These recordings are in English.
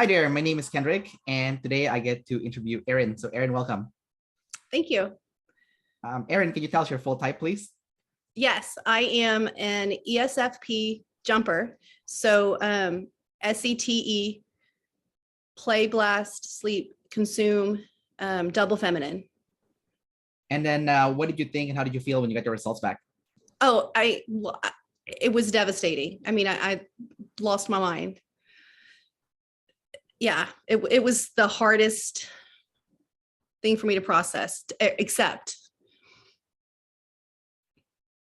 Hi there, my name is Kendrick, and today I get to interview Erin. So Erin, welcome. Thank you. Erin, can you tell us your full type, please? Yes, I am an ESFP jumper. So SETE, play, blast, sleep, consume, double feminine. And then what did you think and how did you feel when you got your results back? Oh, it was devastating. I mean, I lost my mind. Yeah, it was the hardest thing for me to process, except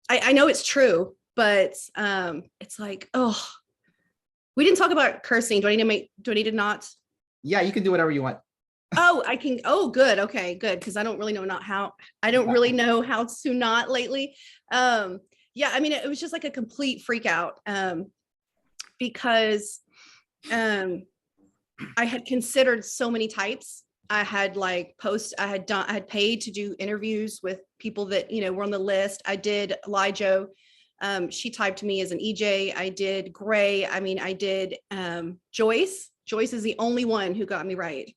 I know it's true, but it's like, oh, we didn't talk about cursing. Do I need to not? Yeah, you can do whatever you want. Oh, I can. Oh, good. Okay, good. Because I don't really know I don't really know how to not lately. Yeah, I mean, it was just like a complete freak out because I had considered so many types. I had I had paid to do interviews with people that, were on the list. I did Lijo. She typed me as an EJ. I did Gray. I mean, I did Joyce. Joyce is the only one who got me right.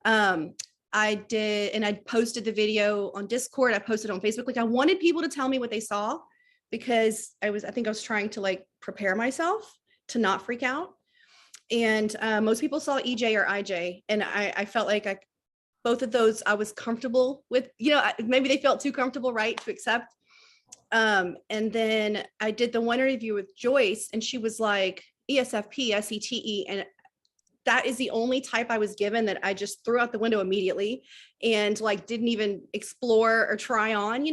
I did, and I posted the video on Discord. I posted on Facebook. Like, I wanted people to tell me what they saw because I think I was trying to prepare myself to not freak out. And most people saw EJ or IJ. And I felt like both of those I was comfortable with, maybe they felt too comfortable, right, to accept. And then I did the one interview with Joyce and she was like ESFP, SETE. And that is the only type I was given that I just threw out the window immediately and didn't even explore or try on,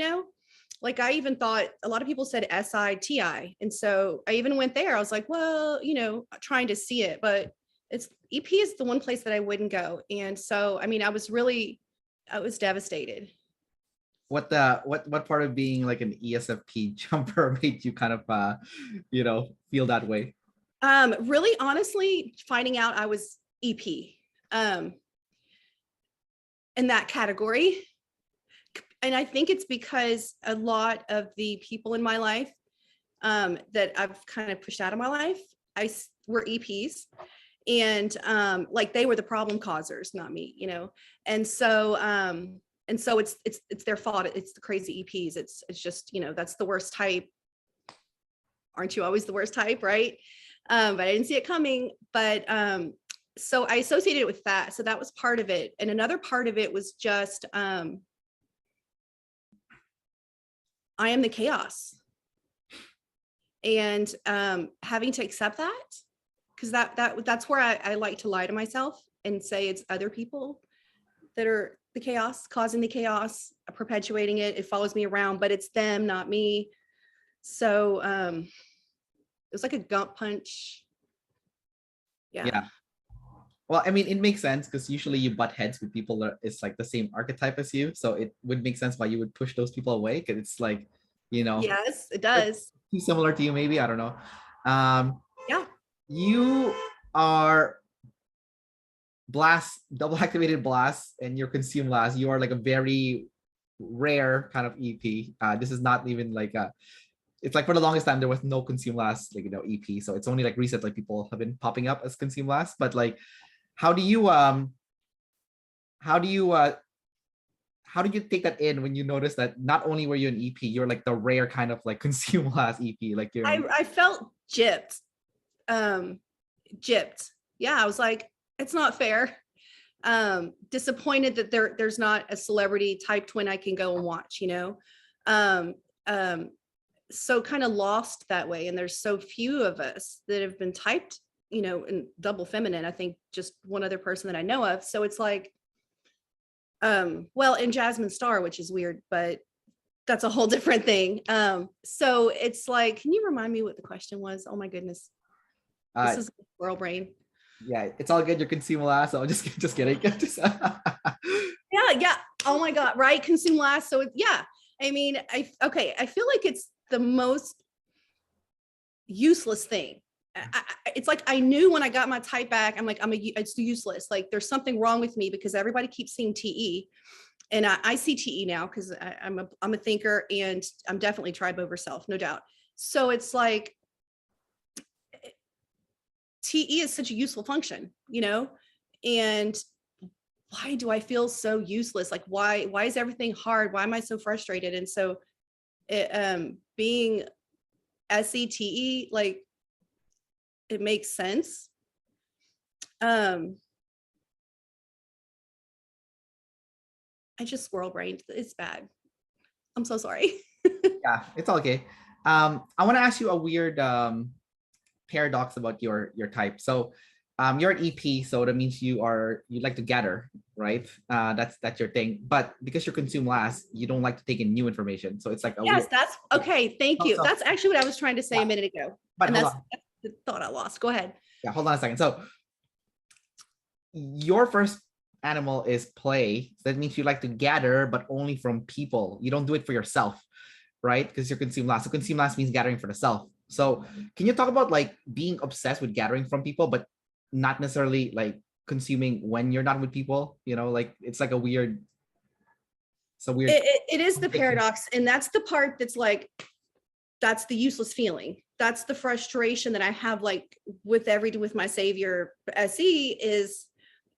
I even thought a lot of people said SITI. And so I even went there. I was like, well, trying to see it, but EP is the one place that I wouldn't go. And so, I mean, I was devastated. What part of being like an ESFP jumper made you kind of feel that way? Really, honestly, finding out I was EP in that category. And I think it's because a lot of the people in my life that I've kind of pushed out of my life, were EPs. And they were the problem causers, not me, And so it's their fault. It's the crazy EPs. It's just, that's the worst type. Aren't you always the worst type, right? But I didn't see it coming. But so I associated it with that. So that was part of it. And another part of it was just I am the chaos. And having to accept that, because that's where I like to lie to myself and say it's other people that are the chaos, causing the chaos, perpetuating it. It follows me around, but it's them, not me. So it was like a gut punch. Yeah. Well, I mean, it makes sense because usually you butt heads with people that is like the same archetype as you. So it would make sense why you would push those people away because it's like, Yes, it does. Too similar to you, maybe. I don't know. Yeah. You are double activated blast, and you're consume last. You are like a very rare kind of EP. This is not even like it's like for the longest time there was no consume last EP. So it's only like recent people have been popping up as consume last. But how do you how did you take that in when you noticed that not only were you an EP, you're like the rare kind of consume last EP? Like I felt gypped. Gypped. Yeah, I was like, it's not fair. Disappointed that there's not a celebrity type twin I can go and watch, so kind of lost that way. And there's so few of us that have been typed, in double feminine. I think just one other person that I know of. So it's like, well, in Jasmine Star, which is weird, but that's a whole different thing. So it's like, can you remind me what the question was? Oh my goodness. This is squirrel brain. Yeah, it's all good. You're consume last. So just kidding. Yeah. Oh my God. Right. Consume last. So yeah, I mean, I feel like it's the most useless thing. It's like, I knew when I got my type back, I'm like, it's useless. Like there's something wrong with me because everybody keeps seeing TE. And I see TE now because I'm a thinker and I'm definitely tribe over self, no doubt. So it's like, TE is such a useful function, And why do I feel so useless? Like, why is everything hard? Why am I so frustrated? And so being SETE, like, it makes sense. I just squirrel brained. It's bad. I'm so sorry. Yeah, it's all okay. I want to ask you a weird paradox about your type. So you're an EP, so that means you like to gather, right? That's your thing. But because you consume last, you don't like to take in new information. So it's like a Yes, weird. that's okay. Thank you. So, That's actually what I was trying to say yeah, a minute ago. but And hold that's on. the thought I lost. Go ahead. Yeah, hold on a second. So your first animal is play. So that means you like to gather, but only from people. You don't do it for yourself, right? Because you're consume last. So consume last means gathering for the self. So can you talk about like being obsessed with gathering from people, but not necessarily like consuming when you're not with people? You know, like it's like a weird. It's a weird. It is the paradox, and that's the part that's like, that's the useless feeling. That's the frustration that I have, like with my savior SE, is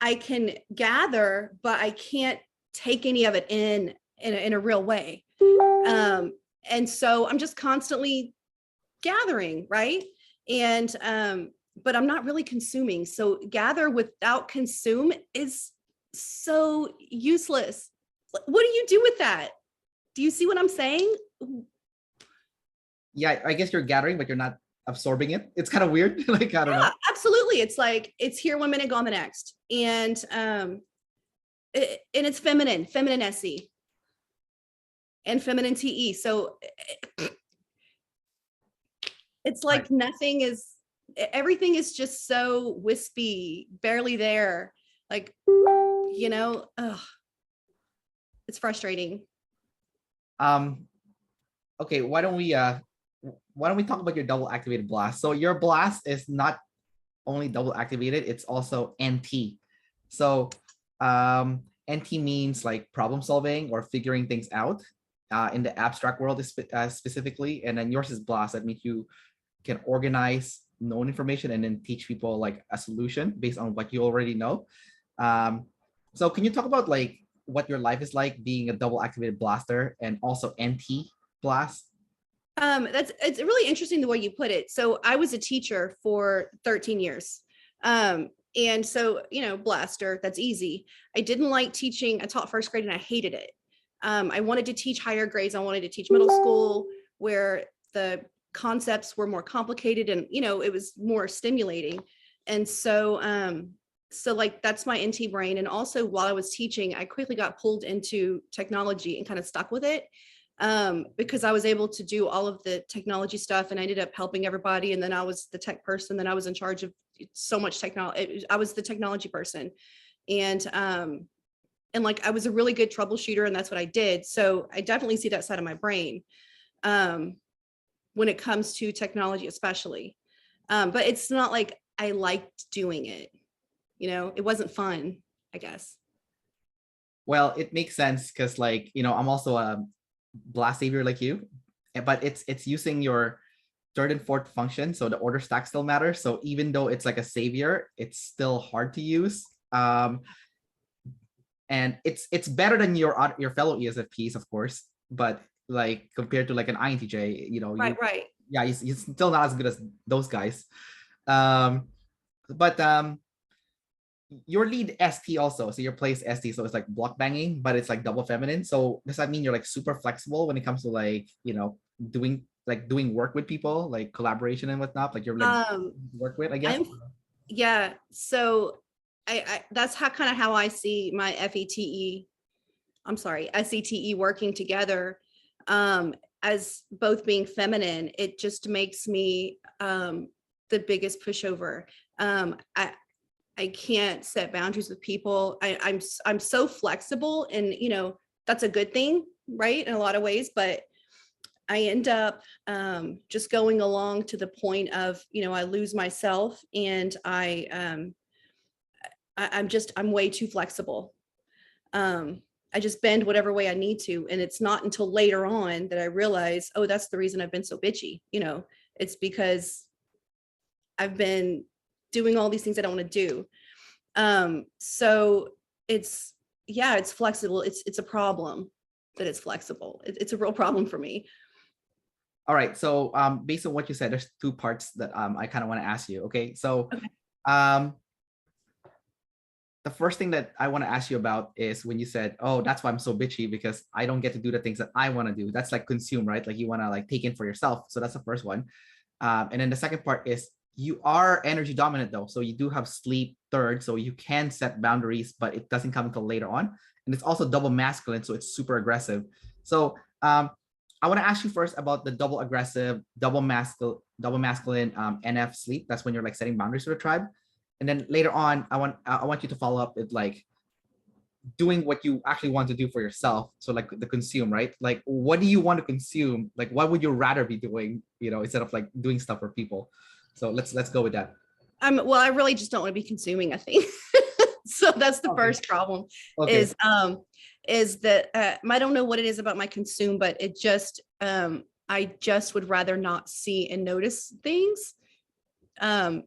I can gather, but I can't take any of it in a real way. And so I'm just constantly gathering, right? And but I'm not really consuming. So gather without consume is so useless. What do you do with that? Do you see what I'm saying? Yeah, I guess you're gathering, but you're not absorbing it. It's kind of weird. Like I don't know. Absolutely. It's like it's here 1 minute, gone the next. And it's feminine SE and feminine TE. So it's like Right. everything is just so wispy, barely there. Like, it's frustrating. Okay, why don't we talk about your double activated blast? So your blast is not only double activated, it's also NT. So NT means like problem solving or figuring things out in the abstract world specifically. And then yours is blast. That means you can organize known information and then teach people like a solution based on what you already know. So can you talk about like what your life is like being a double activated blaster and also NT blast? It's really interesting the way you put it. So I was a teacher for 13 years. And so, blaster, that's easy. I didn't like teaching. I taught first grade and I hated it. I wanted to teach higher grades. I wanted to teach middle school where the concepts were more complicated and, it was more stimulating. And so, like that's my NT brain. And also while I was teaching, I quickly got pulled into technology and kind of stuck with it. Because I was able to do all of the technology stuff and I ended up helping everybody. And then I was the tech person, then I was in charge of so much technology. I was the technology person. And like, I was a really good troubleshooter and that's what I did. So I definitely see that side of my brain when it comes to technology, especially. But it's not like I liked doing it. It wasn't fun, I guess. Well, it makes sense because like, I'm also a blast savior like you, but it's using your third and fourth function. So the order stack still matters. So even though it's like a savior, it's still hard to use. And it's better than your fellow ESFPs, of course, but like compared to like an INTJ, Right. Yeah, he's still not as good as those guys. But your lead ST also, so your place ST, so it's like block banging, but it's like double feminine. So does that mean you're like super flexible when it comes to like doing work with people, like collaboration and whatnot, like you're like work with, I guess? Yeah. So I that's how I see my SETE working together. As both being feminine, it just makes me the biggest pushover. I can't set boundaries with people. I'm so flexible and that's a good thing, right? In a lot of ways, but I end up just going along to the point of, I lose myself and I'm way too flexible. I just bend whatever way I need to. And it's not until later on that I realize, oh, that's the reason I've been so bitchy. It's because I've been doing all these things I don't want to do. So it's, yeah, it's flexible. It's a problem that it's flexible. It's a real problem for me. All right. So based on what you said, there's two parts that I kind of want to ask you. Okay. So Okay. The first thing that I want to ask you about is when you said, oh, that's why I'm so bitchy, because I don't get to do the things that I want to do. That's like consume, right? Like you want to like take in for yourself. So that's the first one. And then the second part is you are energy dominant though. So you do have sleep third. So you can set boundaries, but it doesn't come until later on. And it's also double masculine. So it's super aggressive. So I want to ask you first about the double aggressive, double masculine NF sleep. That's when you're like setting boundaries for the tribe. And then later on, I want you to follow up with like doing what you actually want to do for yourself. So like the consume, right? Like what do you want to consume? Like what would you rather be doing, instead of like doing stuff for people? So let's go with that. Well, I really just don't want to be consuming, I think. So that's the first problem. Okay. Is that I don't know what it is about my consume, but it just I just would rather not see and notice things. And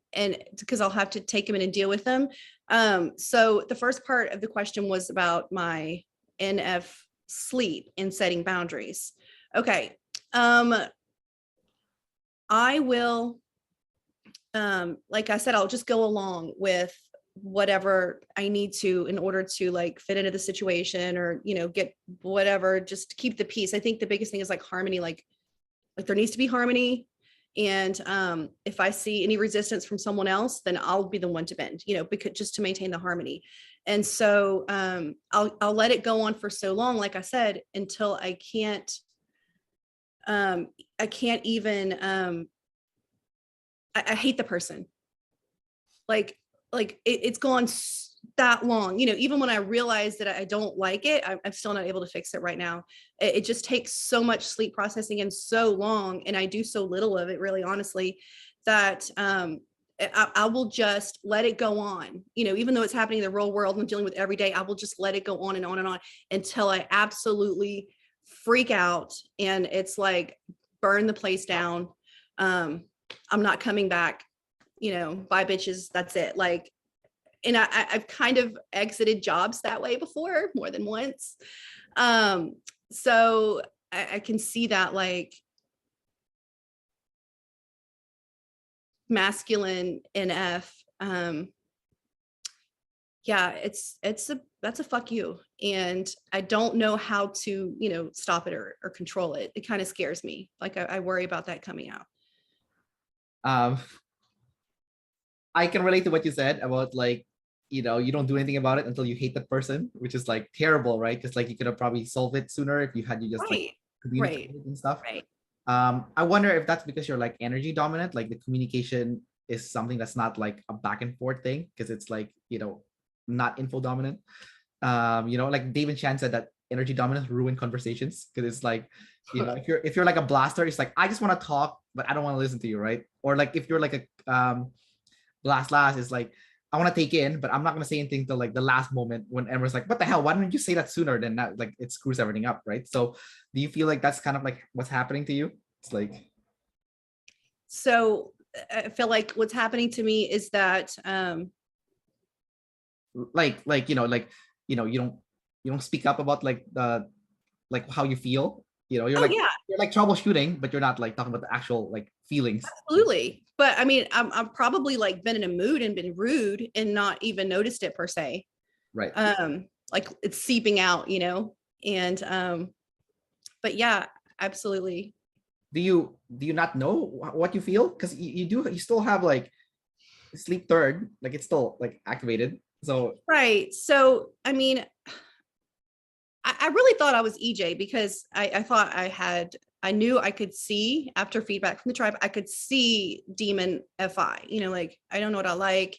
because I'll have to take them in and deal with them. So the first part of the question was about my NF sleep and setting boundaries. Okay. I will, like I said, I'll just go along with whatever I need to in order to like fit into the situation or, get whatever, just to keep the peace. I think the biggest thing is like harmony, like there needs to be harmony. And if I see any resistance from someone else, then I'll be the one to bend, because just to maintain the harmony. And so I'll let it go on for so long, like I said, until I can't even, I hate the person. Like it's gone that long, even when I realize that I don't like it, I'm still not able to fix it right now. It just takes so much sleep processing and so long. And I do so little of it, really, honestly, that I will just let it go on, even though it's happening in the real world and I'm dealing with every day, I will just let it go on and on and on until I absolutely freak out. And it's like, burn the place down. I'm not coming back, bye bitches. That's it. Like, and I've kind of exited jobs that way before, more than once. So I can see that like masculine NF. Yeah, that's a fuck you. And I don't know how to, stop it or control it. It kind of scares me. Like I worry about that coming out. I can relate to what you said about like, you don't do anything about it until you hate that person, which is like terrible, right? Because like you could have probably solved it sooner if you just like communicated and stuff. Right. I wonder if that's because you're like energy dominant, like the communication is something that's not like a back and forth thing, because it's like, not info dominant. Like David Chan said that energy dominance ruin conversations, because it's like, if you're like a blaster, it's like, I just want to talk, but I don't want to listen to you, right? Or like if you're like a blast, is like, I want to take in, but I'm not going to say anything till like the last moment when everyone's like, what the hell? Why didn't you say that sooner? Then that like it screws everything up, right? So do you feel like that's kind of like what's happening to you? It's like, so I feel like what's happening to me is that you don't speak up about like the like how you feel. You're you're like troubleshooting, but you're not like talking about the actual like feelings. Absolutely. But I mean, I'm probably like been in a mood and been rude and not even noticed it per se. Right. Like it's seeping out, and but yeah, absolutely. Do you not know what you feel? Because you still have like sleep third, like it's still like activated. So right. So I mean, I really thought I was EJ because I thought I knew I could see after feedback from the tribe, I could see demon FI, like, I don't know what I like.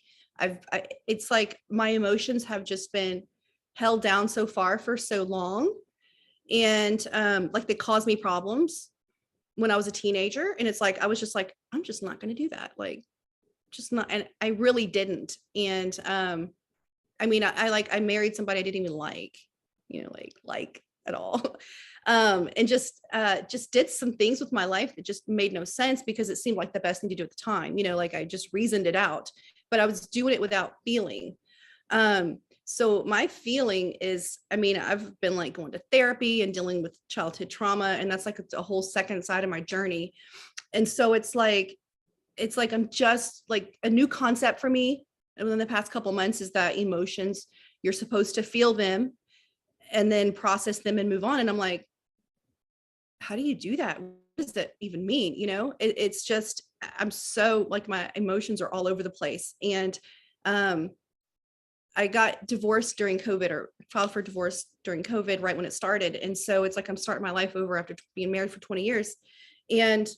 It's like my emotions have just been held down so far for so long. And like they caused me problems when I was a teenager. And it's like, I was just like, I'm just not going to do that. Like, just not. And I really didn't. And I mean, I married somebody I didn't even like at all. And just did some things with my life that just made no sense because it seemed like the best thing to do at the time. Like I just reasoned it out, but I was doing it without feeling. So my feeling is, I mean, I've been like going to therapy and dealing with childhood trauma, and that's like a whole second side of my journey. And so it's like I'm just like a new concept for me in the past couple months is that emotions, you're supposed to feel them and then process them and move on. And I'm like, how do you do that? What does that even mean? You know, it's just, I'm so like, my emotions are all over the place. And I got divorced during COVID, or filed for divorce during COVID, right when it started. And so it's like I'm starting my life over after being married for 20 years. And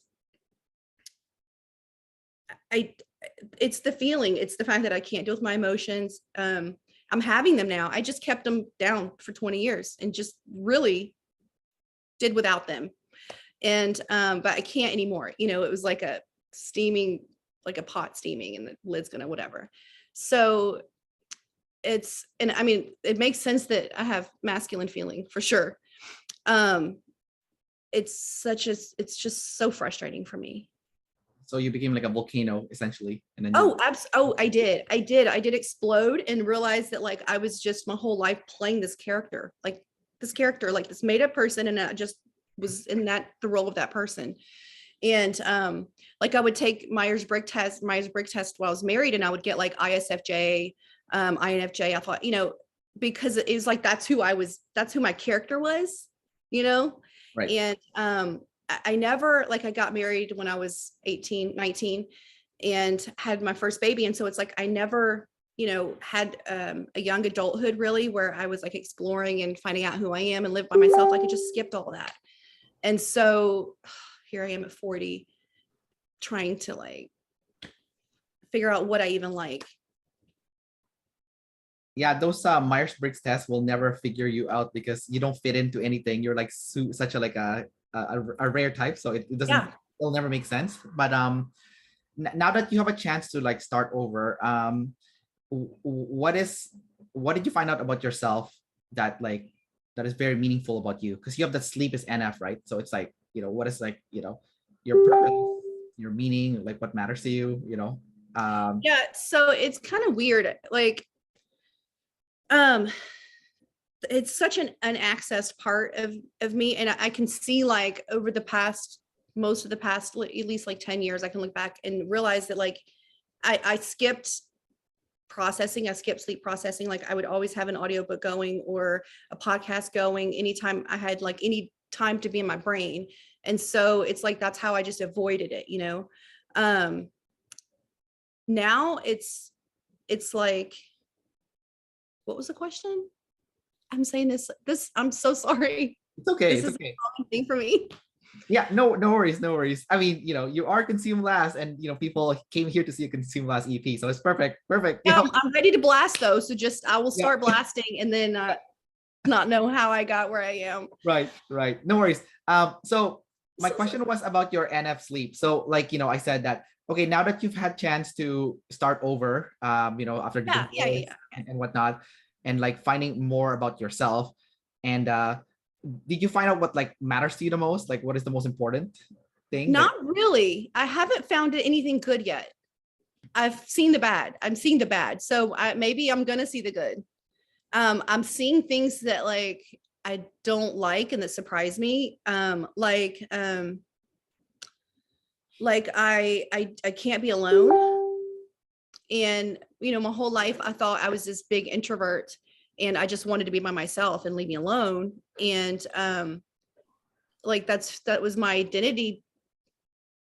it's the feeling, it's the fact that I can't deal with my emotions. I'm having them now. I just kept them down for 20 years and just really did without them. And but I can't anymore. You know, it was like a steaming, like a pot steaming and the lid's gonna whatever. So and I mean, it makes sense that I have masculine feeling for sure. It's just so frustrating for me. So you became like a volcano essentially, and then I did explode and realize that like I was just my whole life playing this character, like this made up person, and I just was in the role of that person. And like I would take Myers-Briggs test while I was married, and I would get like ISFJ, INFJ. I thought, you know, because it was like that's who my character was, you know. right. And I never, like, I got married when I was 18, 19 and had my first baby. And so it's like, I never, you know, had a young adulthood really where I was like exploring and finding out who I am and live by myself. Like I just skipped all that. And so here I am at 40 trying to like figure out what I even like. Yeah, those Myers-Briggs tests will never figure you out because you don't fit into anything. You're like such a like a rare type, so it doesn't, it'll never make sense. But now that you have a chance to like start over, what did you find out about yourself that is very meaningful about you? Because you have that sleep is NF, right? So it's like, you know, what is like, you know, your purpose, your meaning, like what matters to you, you know. Yeah, so it's kind of weird, like it's such an unaccessed part of me, and I can see like over most of the past at least like 10 years, I can look back and realize that like I skipped processing, I skipped sleep processing. Like I would always have an audiobook going or a podcast going anytime I had like any time to be in my brain. And so it's like that's how I just avoided it, you know. Now it's like, what was the question? I'm saying this, I'm so sorry. It's okay. This it's is okay. a common thing for me. Yeah, no worries. I mean, you know, you are Consume Last, and you know, people came here to see a Consume Last EP, so it's perfect. Yeah, You know? I'm ready to blast though. So just I will start Yeah. blasting and then not know how I got where I am. Right. No worries. So my question was about your NF sleep. So like, you know, I said that, okay, now that you've had chance to start over, you know, after the divorce and whatnot, and like finding more about yourself, and did you find out what like matters to you the most? Like what is the most important thing? Not really. I haven't found anything good yet. I've seen the bad. I'm seeing the bad. So maybe I'm going to see the good. I'm seeing things that like I don't like and that surprise me. Like I can't be alone. And you know, my whole life I thought I was this big introvert and I just wanted to be by myself and leave me alone. And like that was my identity.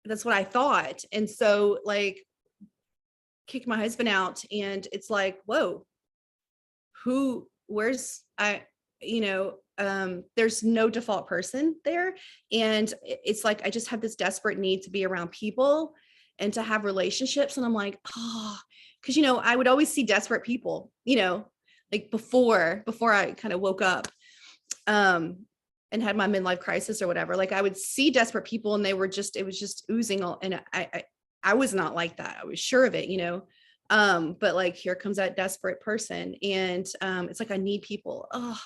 That's what I thought. And so like kicked my husband out, and it's like, whoa, where's you know, there's no default person there. And it's like I just have this desperate need to be around people and to have relationships. And I'm like, oh, because you know, I would always see desperate people, you know, like before I kind of woke up and had my midlife crisis or whatever. Like I would see desperate people and it was just oozing all, and I was not like that. I was sure of it, you know. But like here comes that desperate person, and it's like I need people. Oh,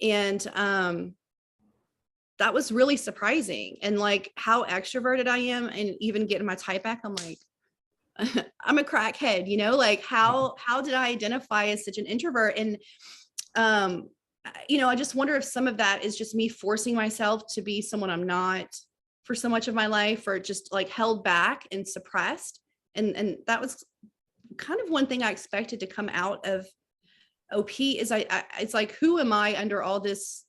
and that was really surprising. And like how extroverted I am, and even getting my type back, I'm like, I'm a crackhead, you know, like how did I identify as such an introvert? And I just wonder if some of that is just me forcing myself to be someone I'm not for so much of my life, or just like held back and suppressed. And that was kind of one thing I expected to come out of OP is it's like, who am I under all this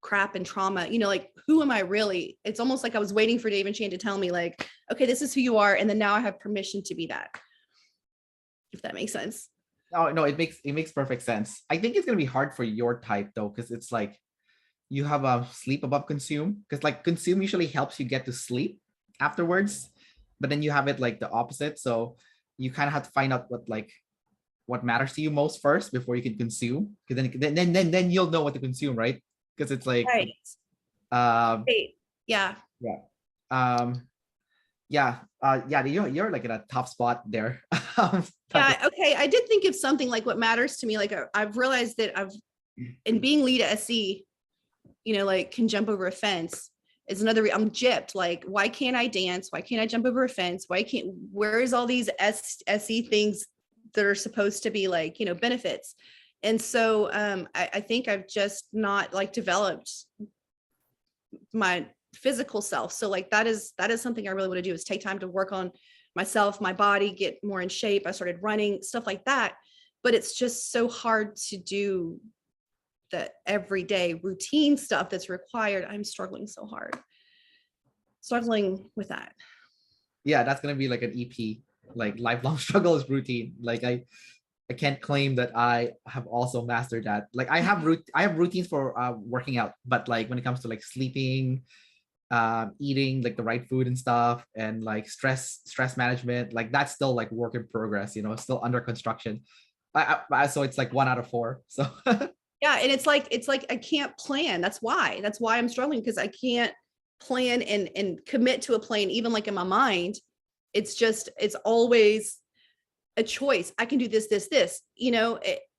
crap and trauma? Like, who am I really? It's almost like I was waiting for Dave and Shane to tell me like, okay, this is who you are. And then now I have permission to be that, if that makes sense. No, it makes perfect sense. I think it's gonna be hard for your type though, because it's like you have a sleep above consume, because like consume usually helps you get to sleep afterwards, but then you have it like the opposite. So you kind of have to find out what matters to you most first before you can consume, because then you'll know what to consume, right? Because it's like right. Right. Yeah. You're like in a top spot there. Yeah, okay. I did think of something like what matters to me. Like I've realized that in being lead SE, like can jump over a fence is another. I'm gypped. Like, why can't I dance? Why can't I jump over a fence? Where is all these SE things that are supposed to be like, benefits? And so I think I've just not like developed my physical self. So like that is something I really want to do, is take time to work on myself, my body, get more in shape. I started running, stuff like that. But it's just so hard to do the everyday routine stuff that's required. I'm struggling so hard. Struggling with that. Yeah, that's gonna be like an EP, like lifelong struggle is routine. Like I can't claim that I have also mastered that. Like I have routines for working out, but like when it comes to like sleeping, eating like the right food and stuff, and like stress management, like that's still like work in progress, still under construction. So it's like 1 out of 4. So yeah, and it's like I can't plan. That's why I'm struggling, because I can't plan and commit to a plan, even like in my mind. It's always a choice. I can do this.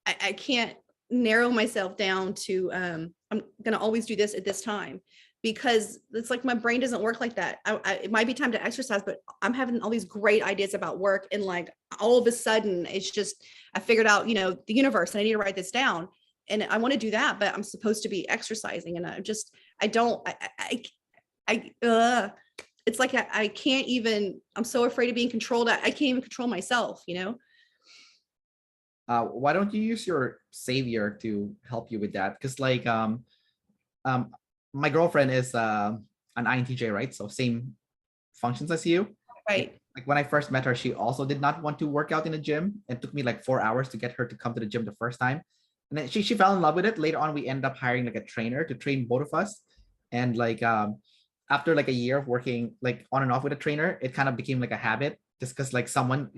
I can't narrow myself down to I'm gonna always do this at this time, because it's like my brain doesn't work like that. It might be time to exercise, but I'm having all these great ideas about work, and like all of a sudden it's just I figured out the universe, and I need to write this down, and I want to do that, but I'm supposed to be exercising, and it's like I can't even. I'm so afraid of being controlled. I can't even control myself. Why don't you use your savior to help you with that? Because like my girlfriend is an INTJ, right? So same functions as you. Right. Like when I first met her, she also did not want to work out in a gym. It took me like 4 hours to get her to come to the gym the first time. And then she fell in love with it. Later on, we ended up hiring like a trainer to train both of us. And like after like a year of working like on and off with a trainer, it kind of became like a habit, just because like someone,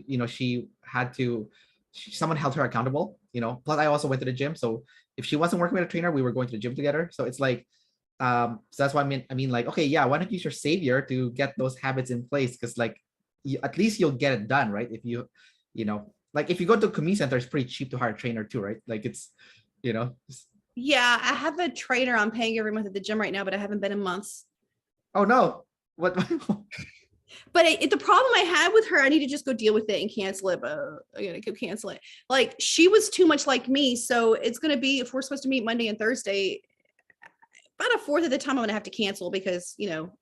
someone held her accountable, plus I also went to the gym. So if she wasn't working with a trainer, we were going to the gym together. So it's like, so that's why I mean like, okay, yeah, why don't you use your savior to get those habits in place? Because like at least you'll get it done, right? If you like if you go to a community center, it's pretty cheap to hire a trainer too, right? Like it's yeah, I have a trainer I'm paying every month at the gym right now, but I haven't been in months. Oh no, what? But the problem I had with her, I need to just go deal with it and cancel it, but I gotta go cancel it. Like she was too much like me. So it's going to be, if we're supposed to meet Monday and Thursday, about a fourth of the time I'm going to have to cancel, because,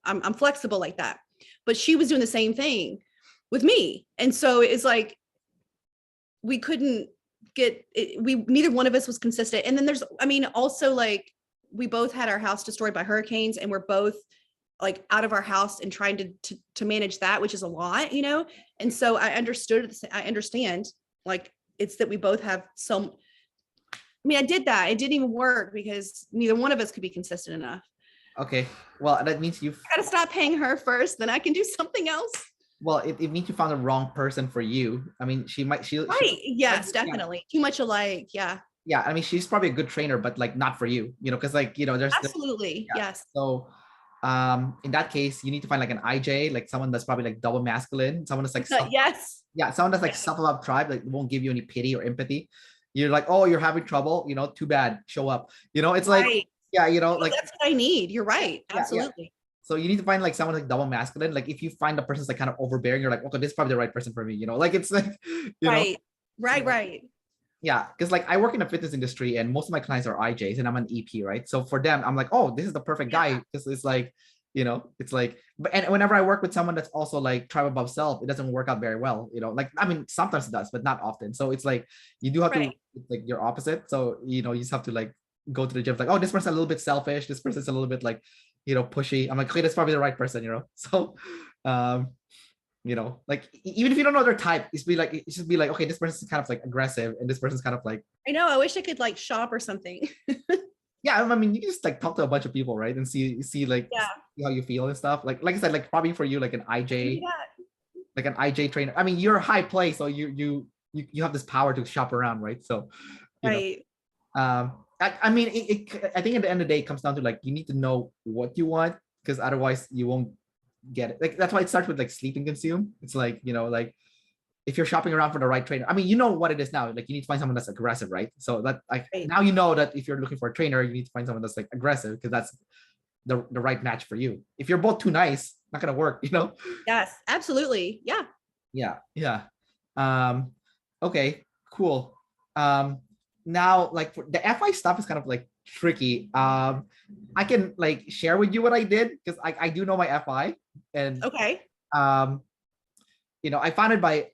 I'm flexible like that. But she was doing the same thing with me. And so it's like, we couldn't get it. Neither one of us was consistent. And then also like we both had our house destroyed by hurricanes, and we're both like out of our house and trying to manage that, which is a lot, And so I understand like it's that we both have I did that. It didn't even work because neither one of us could be consistent enough. Okay. Well, that means you've got to stop paying her first, then I can do something else. Well, it means you found the wrong person for you. I mean, right. Yes, definitely. Yeah. Too much alike. Yeah. Yeah. I mean, she's probably a good trainer, but like not for you, because like, there's absolutely. Yes. So in that case, you need to find like an IJ, like someone that's probably like double masculine, someone that's like yes. Yeah, someone that's like self-love tribe, like won't give you any pity or empathy. You're like, oh, you're having trouble, too bad, show up. It's like, right. Yeah, like that's what I need. You're right. Absolutely. Yeah. So you need to find like someone like double masculine. Like if you find the person's like kind of overbearing, you're like, okay, this is probably the right person for me. Like it's like, Right. So, Right. yeah, because like I work in the fitness industry and most of my clients are IJs and I'm an EP, right? So for them, I'm like, oh, this is the perfect guy. This is like, it's like, but and whenever I work with someone that's also like tribe above self, it doesn't work out very well. Like I mean, sometimes it does, but not often. So it's like you do have to like your opposite. So you just have to like go to the gym, like, oh, this person's a little bit selfish. This person's a little bit like, pushy. I'm like, okay, that's probably the right person. So, like even if you don't know their type, it's just be like, okay, this person's kind of like aggressive and this person's kind of like, I know, I wish I could like shop or something. yeah, I mean, you can just like talk to a bunch of people, right? And see like see how you feel and stuff. Like I said, like probably for you, like an IJ, like an IJ trainer. I mean, you're high play, so you have this power to shop around, right? So right. I mean, I think at the end of the day, it comes down to like you need to know what you want, because otherwise you won't get it. Like that's why it starts with like sleep and consume. It's like, like if you're shopping around for the right trainer, I mean, you know what it is now. Like you need to find someone that's aggressive, right? So that like now you know that if you're looking for a trainer, you need to find someone that's like aggressive, because that's the right match for you. If you're both too nice, not gonna work, Yes, absolutely. Yeah. Yeah. Okay, cool. Now like for the FI stuff is kind of like tricky. I can like share with you what I did, because I do know my FI, and okay. I found it by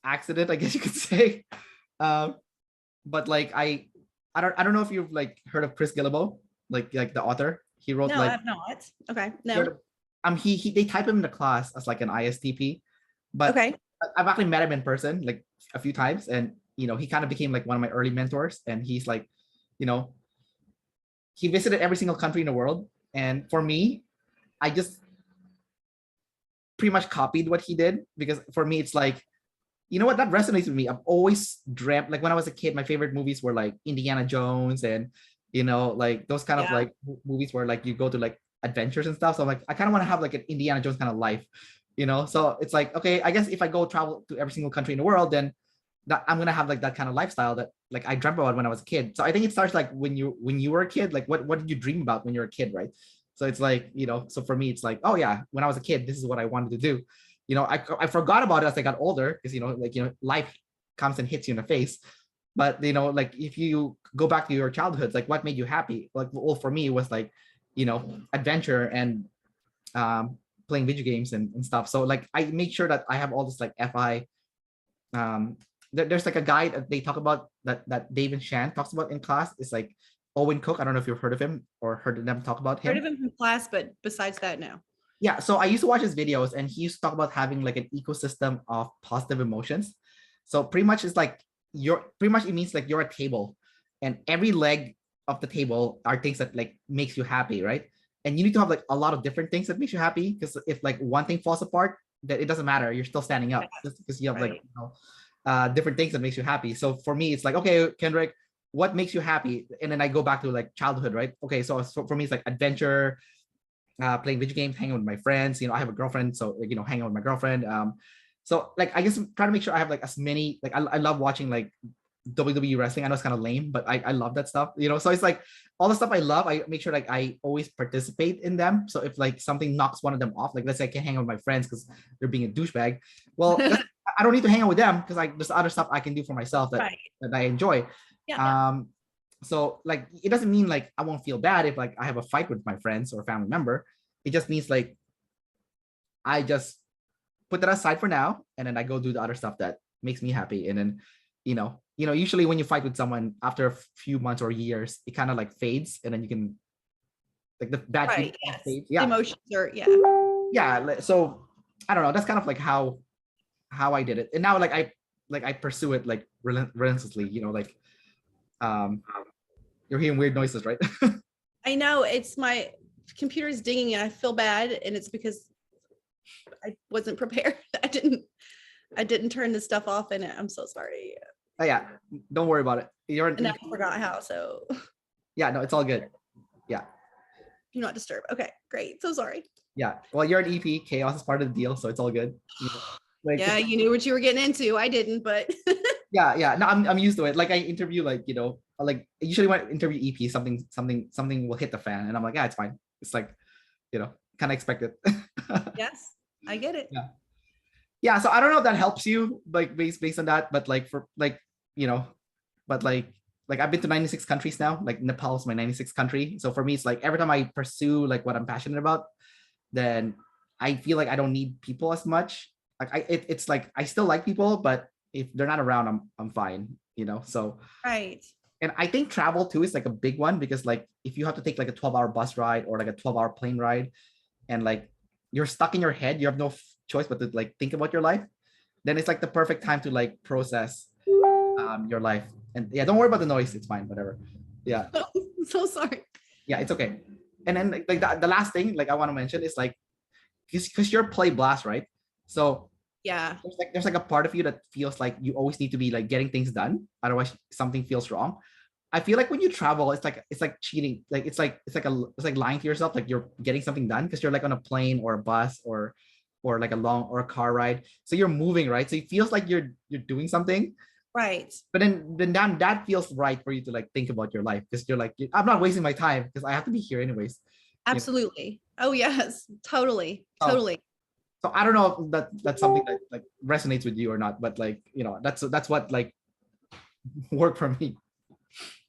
accident, I guess you could say. But like I don't know if you've like heard of Chris Gillibo, like the author. He wrote I have not. Okay. No. He they type him in the class as like an ISTP, but I've actually met him in person like a few times, and he kind of became like one of my early mentors, and he's like, he visited every single country in the world, and for me, I just pretty much copied what he did, because for me it's like, what, that resonates with me. I've always dreamt, like when I was a kid, my favorite movies were like Indiana Jones and like those kind of like movies where like you go to like adventures and stuff. So I'm like, I kind of want to have like an Indiana Jones kind of life, so it's like, okay, I guess if I go travel to every single country in the world, then that I'm gonna have like that kind of lifestyle that like I dreamt about when I was a kid. So I think it starts like when you were a kid, like what did you dream about when you're a kid, right? So it's like, so for me, it's like, oh yeah, when I was a kid, this is what I wanted to do. I forgot about it as I got older, because like life comes and hits you in the face. But like if you go back to your childhood, like what made you happy? Like, well, for me it was like adventure and playing video games and stuff. So like I make sure that I have all this like FI. There's like a guy that they talk about that David Shan talks about in class. It's like Owen Cook. I don't know if you've heard of him or heard them talk about him. Heard of him from class, but besides that, no. Yeah, so I used to watch his videos, and he used to talk about having like an ecosystem of positive emotions. So pretty much it's like it means like you're a table, and every leg of the table are things that like makes you happy, right? And you need to have like a lot of different things that makes you happy, because if like one thing falls apart, that it doesn't matter, you're still standing up, just because you have like different things that makes you happy. So for me, it's like, okay, Kendrick, what makes you happy? And then I go back to like childhood, right? Okay, so for me, it's like adventure, playing video games, hanging with my friends. I have a girlfriend, so like, hanging out with my girlfriend. So like I guess I'm trying to make sure I have like as many, like I love watching like WWE wrestling. I know it's kind of lame, but I love that stuff. So it's like all the stuff I love, I make sure like I always participate in them. So if like something knocks one of them off, like let's say I can't hang out with my friends because they're being a douchebag, well, I don't need to hang out with them, because like there's other stuff I can do for myself that I enjoy. So like it doesn't mean like I won't feel bad if like I have a fight with my friends or family member. It just means like I just put that aside for now, and then I go do the other stuff that makes me happy. And then usually when you fight with someone, after a few months or years, it kind of like fades, and then you can like the bad fades. The emotions are so I don't know, that's kind of like how I did it. And now like I pursue it like relentlessly, like you're hearing weird noises, right? I know, it's my computer's dinging and I feel bad, and it's because I wasn't prepared. I didn't turn the stuff off in it. I'm so sorry. Oh yeah, don't worry about it. And I forgot how, so yeah, no, it's all good. Yeah, do not disturb. Okay, great. So sorry. Yeah, well, you're an EP. Chaos is part of the deal, so it's all good. Like, yeah, you knew what you were getting into. I didn't, but yeah. No, I'm used to it. Like I interview, like like usually when I interview EP, something will hit the fan, and I'm like, yeah, it's fine. It's like, kind of expect it. Yes, I get it. Yeah. Yeah. So I don't know if that helps you, like based on that, but like for like, you know, but like I've been to 96 countries now. Like Nepal is my 96th country. So for me, it's like every time I pursue like what I'm passionate about, then I feel like I don't need people as much. Like it's like I still like people, but if they're not around, I'm fine, you know. So Right. and I think travel too is like a big one because like if you have to take like a 12-hour bus ride or like a 12-hour plane ride, and like you're stuck in your head, you have no choice but to like think about your life, then it's like the perfect time to like process your life. And yeah, don't worry about the noise, it's fine, whatever. Yeah, I'm so sorry. yeah, it's okay. And then like the last thing like I want to mention is like because you're play blast, right? So Yeah. there's like a part of you that feels like you always need to be like getting things done, otherwise something feels wrong. I feel like when you travel, it's like cheating. Like it's like lying to yourself, like you're getting something done because you're like on a plane or a bus or like a long or a car ride. So you're moving, right? So it feels like you're doing something. Right. But then that feels right for you to like think about your life because you're like, I'm not wasting my time because I have to be here anyways. You know? Absolutely. Oh yes, totally. So, Totally. so I don't know if that's something that like resonates with you or not, but like, you know, that's what like worked for me.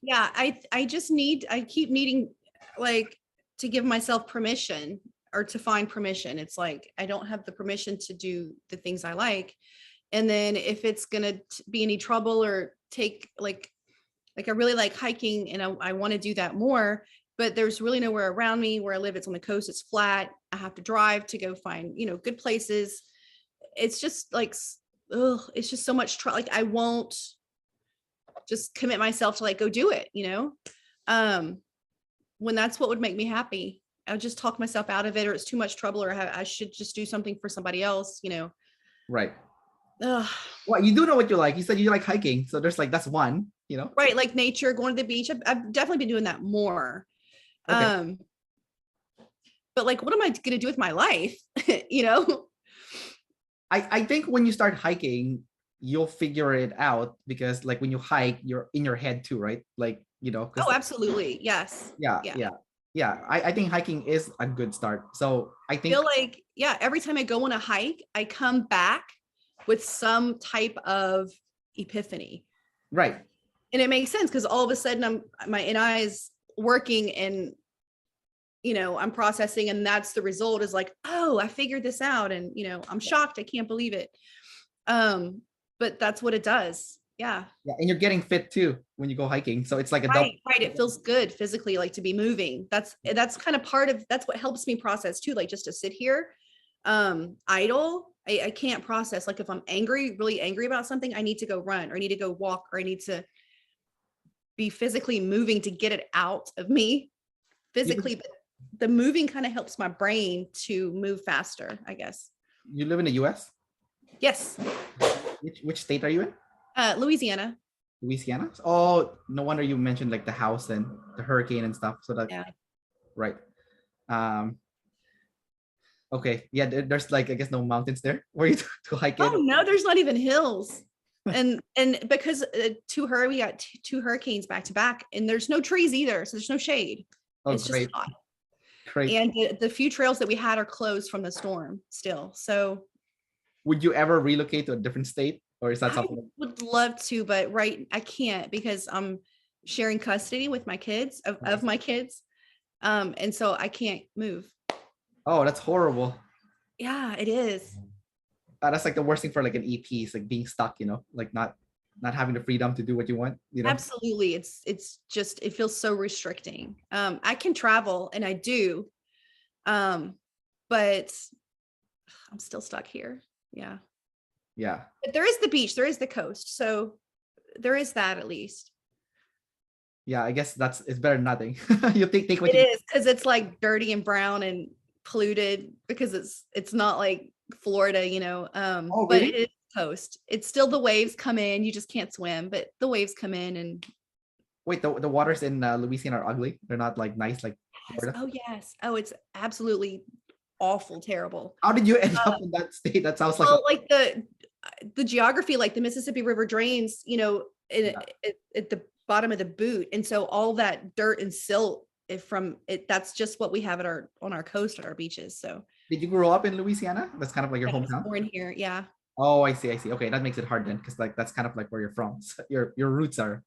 Yeah, I just need I keep needing like to give myself permission or to find permission. It's like I don't have the permission to do the things I like. And then if it's gonna be any trouble or take like I really like hiking and I want to do that more, but there's really nowhere around me where I live. It's on the coast, it's flat. I have to drive to go find, good places. It's just like, ugh, it's just so much trouble. Like I won't just commit myself to like go do it, when that's what would make me happy. I'll just talk myself out of it, or it's too much trouble, or I should just do something for somebody else. Right. Ugh. Well, you do know what you like. You said you like hiking, so there's like that's one. Right, like nature, going to the beach. I've definitely been doing that more. Okay. But like, what am I going to do with my life? you know? I think when you start hiking, you'll figure it out because like when you hike, you're in your head too, right? Like, Oh, absolutely. Yes. yeah, Yeah. yeah, yeah. I think hiking is a good start. So I I think feel like, yeah, every time I go on a hike, I come back with some type of epiphany. right. And it makes sense because all of a sudden my NI is working and I'm processing, and that's the result is like, oh, I figured this out. And I'm shocked. I can't believe it. But that's what it does. Yeah. Yeah, and you're getting fit too when you go hiking. So it's like a double. Right. It feels good physically, like to be moving. That's kind of that's what helps me process too. Like just to sit here, idle. I can't process. Like if I'm angry, really angry about something, I need to go run or I need to go walk or I need to be physically moving to get it out of me physically. But the moving kind of helps my brain to move faster, I guess. You live in the US? Yes. Which state are you in? Louisiana. Louisiana? Oh, no wonder you mentioned like the house and the hurricane and stuff. So that, Yeah. right. Okay. Yeah, there's like, I guess no mountains there where you to hike in. Oh no, there's not even hills. and because we got two hurricanes back to back, and there's no trees either, so there's no shade. Oh, it's great. just hot. Great. And the few trails that we had are closed from the storm still. So would you ever relocate to a different state, or is that I something? would love to, but I can't because I'm sharing custody with my kids of my kids. And so I can't move. Oh, that's horrible. Yeah, it is. That's like the worst thing for like an EP is like being stuck, like not having the freedom to do what you want, Absolutely. It's just, it feels so restricting. I can travel and I do. But I'm still stuck here. Yeah. Yeah. But there is the beach, there is the coast. So there is that at least. Yeah, I guess it's better than nothing. You take what it is because it's like dirty and brown and polluted because it's not like Florida, Oh, but really? it is coast. It's still the waves come in, you just can't swim, but the waves come in and wait, the waters in Louisiana are ugly. They're not like nice like Florida. Oh yes. Oh, it's absolutely awful, terrible. How did you end up in that state? That sounds like the geography, like the Mississippi River drains, at the bottom of the boot, and so all that dirt and silt that's just what we have on our coast, at our beaches. So Did you grow up in Louisiana? That's kind of like your I was hometown. born here. Yeah. Oh, I see. I see. Okay, that makes it hard then, because like that's kind of like where you're from. So your roots are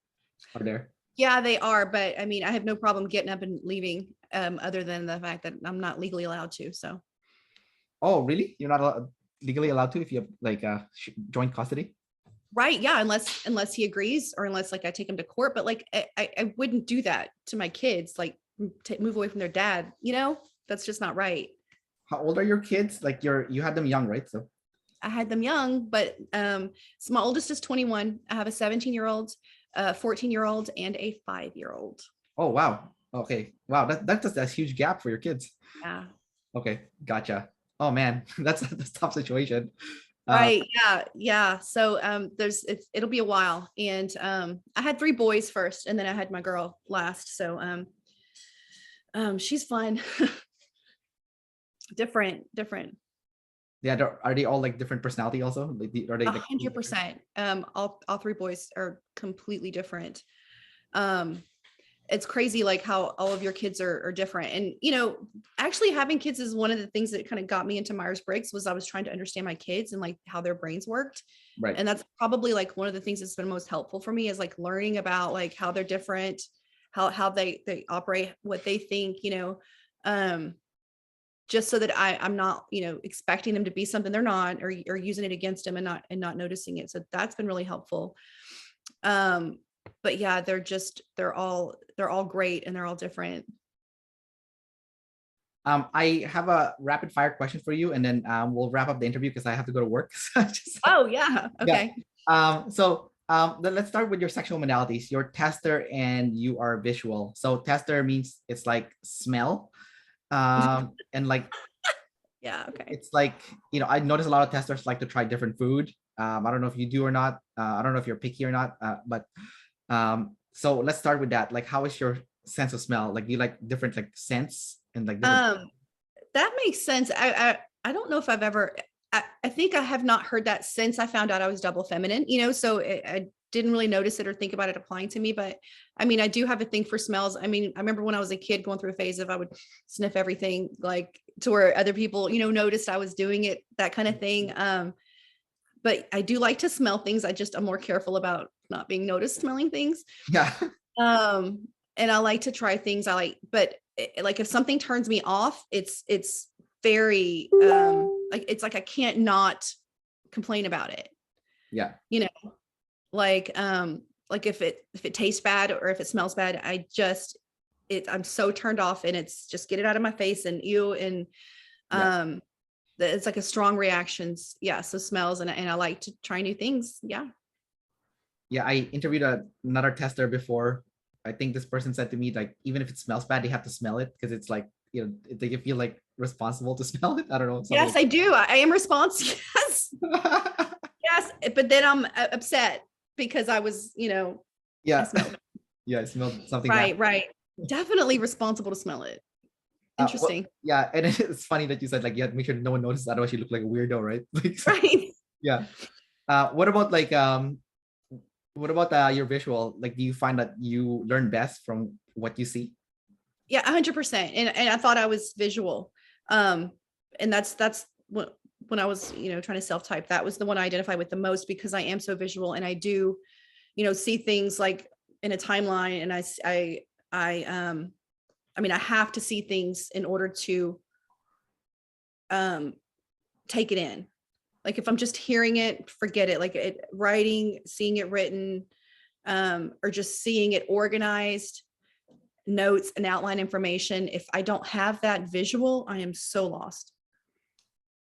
there. Yeah, they are. But I mean, I have no problem getting up and leaving, other than the fact that I'm not legally allowed to. So. Oh, really? You're not legally allowed to if you have like joint custody? Right. Yeah. Unless he agrees, or unless like I take him to court. But like, I wouldn't do that to my kids, like move away from their dad, that's just not right. How old are your kids? Like you had them young, right? So I had them young, but so my oldest is 21. I have a 17-year-old, a 14-year-old, and a 5-year-old. oh wow. Okay. Wow. That's a huge gap for your kids. Yeah. Okay, gotcha. Oh man, that's a tough situation. Right. Yeah. So it'll be a while. And I had 3 boys first, and then I had my girl last. So she's fun. different. Yeah, are they all like different personality also? Like, are they like 100%. All 3 boys are completely different. It's crazy like how all of your kids are different. And actually having kids is one of the things that kind of got me into Myers-Briggs. Was I was trying to understand my kids and like how their brains worked. right? And that's probably like one of the things that's been most helpful for me, is like learning about like how they're different, how they operate, what they think, just so that I'm not, expecting them to be something they're not, or using it against them and not noticing it. So that's been really helpful. But yeah, they're all great, and they're all different. I have a rapid fire question for you, and then we'll wrap up the interview because I have to go to work. Oh yeah. Okay. Then let's start with your sexual modalities. You're tester and you are visual. So tester means it's like smell. And like Yeah. Okay. it's like, I notice a lot of testers like to try different food. I don't know if you do or not. I don't know if you're picky or not, but so let's start with that. Like, how is your sense of smell? Like, do you like different like scents and like different... That makes sense. I don't know if I've ever, I think I have not heard that since I found out I was double feminine, so I didn't really notice it or think about it applying to me. But I mean, I do have a thing for smells. I mean, I remember when I was a kid going through a phase of I would sniff everything, like to where other people, noticed I was doing it, that kind of thing. But I do like to smell things. I'm more careful about not being noticed smelling things. Yeah. And I like to try things. But like if something turns me off, it's very like it's like I can't not complain about it. Yeah. Like if it tastes bad or if it smells bad, I'm so turned off, and it's just get it out of my face and ew. And it's like a strong reactions. Yeah. So smells, and I like to try new things. Yeah. Yeah. I interviewed another tester before. I think this person said to me, like, even if it smells bad, they have to smell it because it's like, they feel like responsible to smell it. I don't know. Yes, I do. I am responsible. Yes. Yes. But then I'm upset because I was, yeah. I smelled Yeah. I smelled something. Right. Right. Definitely responsible to smell it. Interesting. Yeah. And it's funny that you said like, you have to make sure no one notices. Otherwise you look like a weirdo, right? Right. Yeah. What about like, your visual? Like, do you find that you learn best from what you see? Yeah, 100%. And I thought I was visual. And that's what, when I was, trying to self-type, that was the one I identify with the most, because I am so visual, and I do, see things like in a timeline. And I mean, I have to see things in order to take it in. Like if I'm just hearing it, forget it. Like writing, seeing it written, or just seeing it organized, notes and outline information. If I don't have that visual, I am so lost.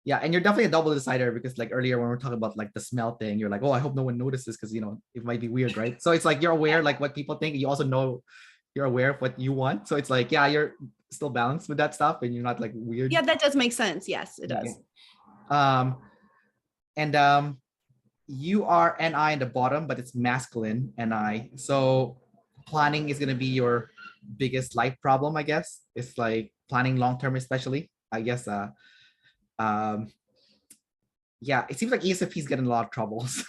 Yeah, and you're definitely a double decider, because like earlier when we were talking about like the smell thing, you're like, oh, I hope no one notices because it might be weird, right? So it's like you're aware like what people think. You also know you're aware of what you want. So it's like, yeah, you're still balanced with that stuff, and you're not like weird. Yeah, that does make sense. Yes, it does. And you are NI in the bottom, but it's masculine NI. So planning is going to be your biggest life problem, I guess. It's like planning long-term, especially, I guess. Yeah, it seems like ESFP is getting a lot of troubles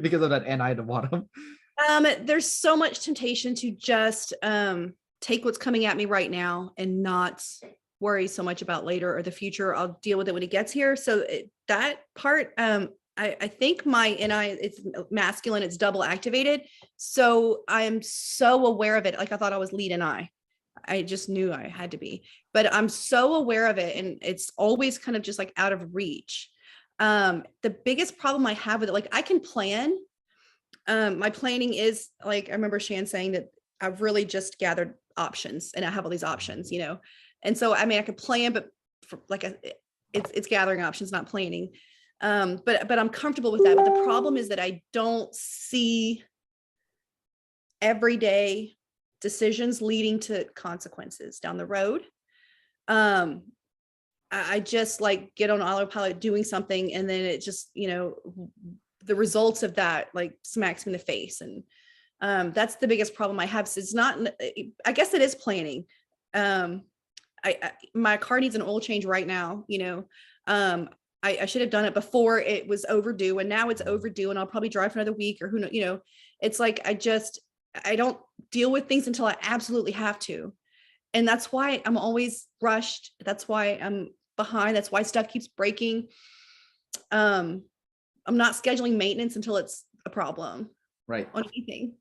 because of that NI at the bottom. There's so much temptation to just take what's coming at me right now and not worry so much about later or the future. I'll deal with it when it gets here. So that part, I think my NI, it's masculine, it's double activated. So I'm so aware of it. Like I thought I was lead NI. I just knew I had to be, but I'm so aware of it. And it's always kind of just like out of reach. The biggest problem I have with it, like I can plan. My planning is like, I remember Shan saying that I've really just gathered options and I have all these options, you know? And so, I mean, I could plan, but for like it's gathering options, not planning. But I'm comfortable with that. But the problem is that I don't see everyday decisions leading to consequences down the road. I just like get on autopilot doing something, and then it just, you know, the results of that like smacks me in the face. And that's the biggest problem I have. So it's not, I guess it is planning. My car needs an oil change right now, you know. I should have done it before it was overdue, and now it's overdue, and I'll probably drive for another week or who knows, you know. It's like I don't deal with things until I absolutely have to. And that's why I'm always rushed. That's why I'm behind. That's why stuff keeps breaking. I'm not scheduling maintenance until it's a problem. Right. On anything.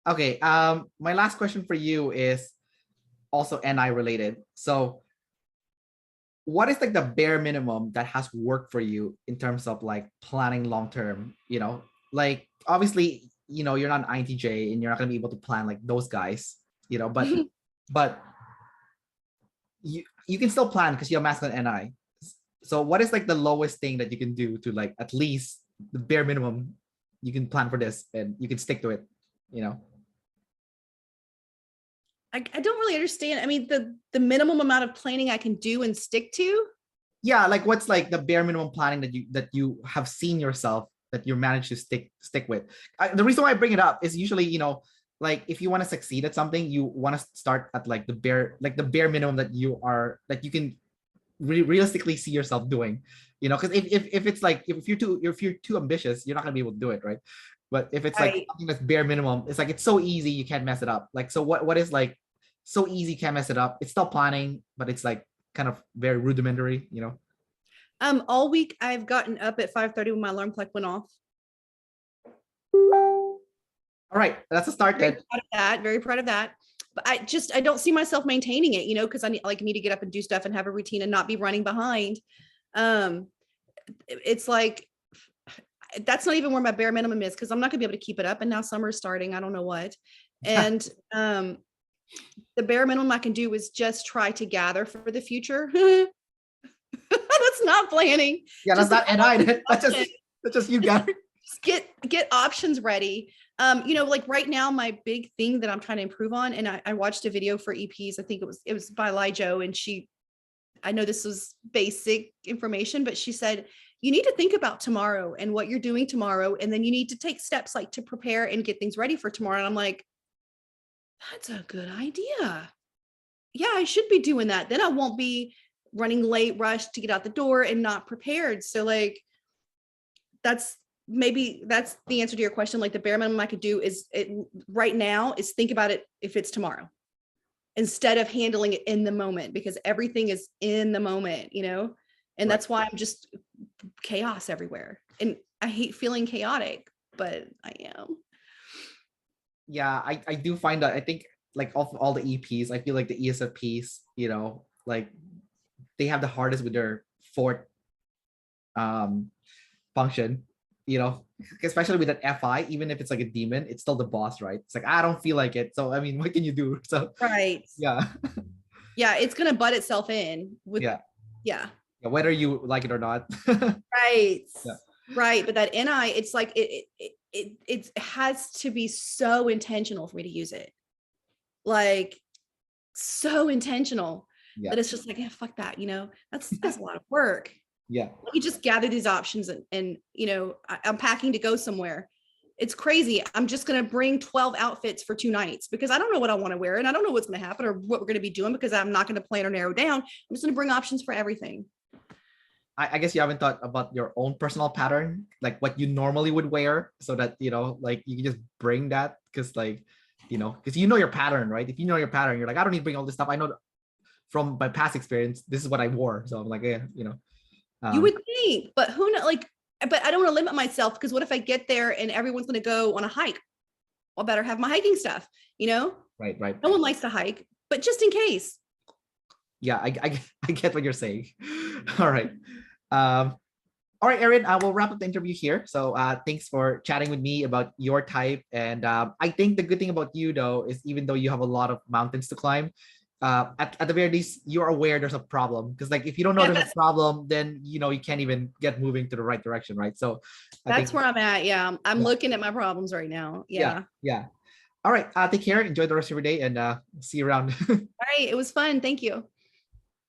Okay. My last question for you is also NI related. So what is like the bare minimum that has worked for you in terms of like planning long term? You know, like obviously, you know, you're not an INTJ and you're not gonna be able to plan like those guys, you know, but you can still plan because you're masculine NI. So what is like the lowest thing that you can do to like at least the bare minimum you can plan for this and you can stick to it, you know? I don't really understand. I mean, the minimum amount of planning I can do and stick to. Yeah, like what's like the bare minimum planning that you have seen yourself that you managed to stick with. The reason why I bring it up is usually, you know, like if you want to succeed at something, you want to start at like the bare minimum that you can realistically see yourself doing, you know, because if it's like if you're too ambitious, you're not gonna be able to do it, right? But if it's like something that's bare minimum, it's like it's so easy you can't mess it up. Like so what is like so easy can't mess it up? It's still planning, but it's like kind of very rudimentary, you know. All week I've gotten up at 5:30 when my alarm clock went off. All right, that's a start. Very proud of that. Very proud of that. But I don't see myself maintaining it, you know, because I need to get up and do stuff and have a routine and not be running behind. It's like that's not even where my bare minimum is, because I'm not gonna be able to keep it up. And now summer's starting. I don't know what. And the bare minimum I can do is just try to gather for the future. That's not planning. Yeah, that's not NI. That's just you gather. Just get options ready. You know, like right now, my big thing that I'm trying to improve on, and I watched a video for EPs. I think it was by Lijo, and I know this was basic information, but she said, you need to think about tomorrow and what you're doing tomorrow. And then you need to take steps like to prepare and get things ready for tomorrow. And I'm like, that's a good idea. Yeah, I should be doing that. Then I won't be running late, rushed to get out the door and not prepared. So like, that's the answer to your question. Like the bare minimum I could do is right now is think about it if it's tomorrow, instead of handling it in the moment, because everything is in the moment, you know? And that's why I'm just chaos everywhere. And I hate feeling chaotic, but I am. Yeah, I do find that I think like of all the EPs, I feel like the ESFPs, you know, like they have the hardest with their fourth function, you know, especially with an FI, even if it's like a demon, it's still the boss, right? It's like, I don't feel like it. So, I mean, what can you do? So, right. Yeah. Yeah. It's going to butt itself in with, yeah. Whether you like it or not. Right. Yeah. Right. But that NI, it's like, it has to be so intentional for me to use it. Like so intentional that it's just like, yeah, fuck that. You know, that's a lot of work. Yeah. Let me just gather these options and you know, I'm packing to go somewhere. It's crazy. I'm just going to bring 12 outfits for 2 nights because I don't know what I want to wear and I don't know what's going to happen or what we're going to be doing because I'm not going to plan or narrow down. I'm just going to bring options for everything. I guess you haven't thought about your own personal pattern, like what you normally would wear so that, you know, like you can just bring that because like because you know your pattern, right? If you know your pattern, you're like, I don't need to bring all this stuff. I know from my past experience, this is what I wore. So I'm like, yeah, You um, would think, but who know, like, but I don't want to limit myself because what if I get there and everyone's going to go on a hike? Well, I better have my hiking stuff, right, right. No one likes to hike, but just in case. Yeah, I get what you're saying. All right. All right, Erin, we'll wrap up the interview here. So thanks for chatting with me about your type. And I think the good thing about you, though, is even though you have a lot of mountains to climb, at the very least, you're aware there's a problem. Because like if you don't know there's a problem, then you can't even get moving to the right direction, right? So That's where I'm at. Yeah, I'm Yeah. looking at my problems right now. Yeah. Yeah. All right. Take care. Enjoy the rest of your day, and see you around. All right. It was fun. Thank you.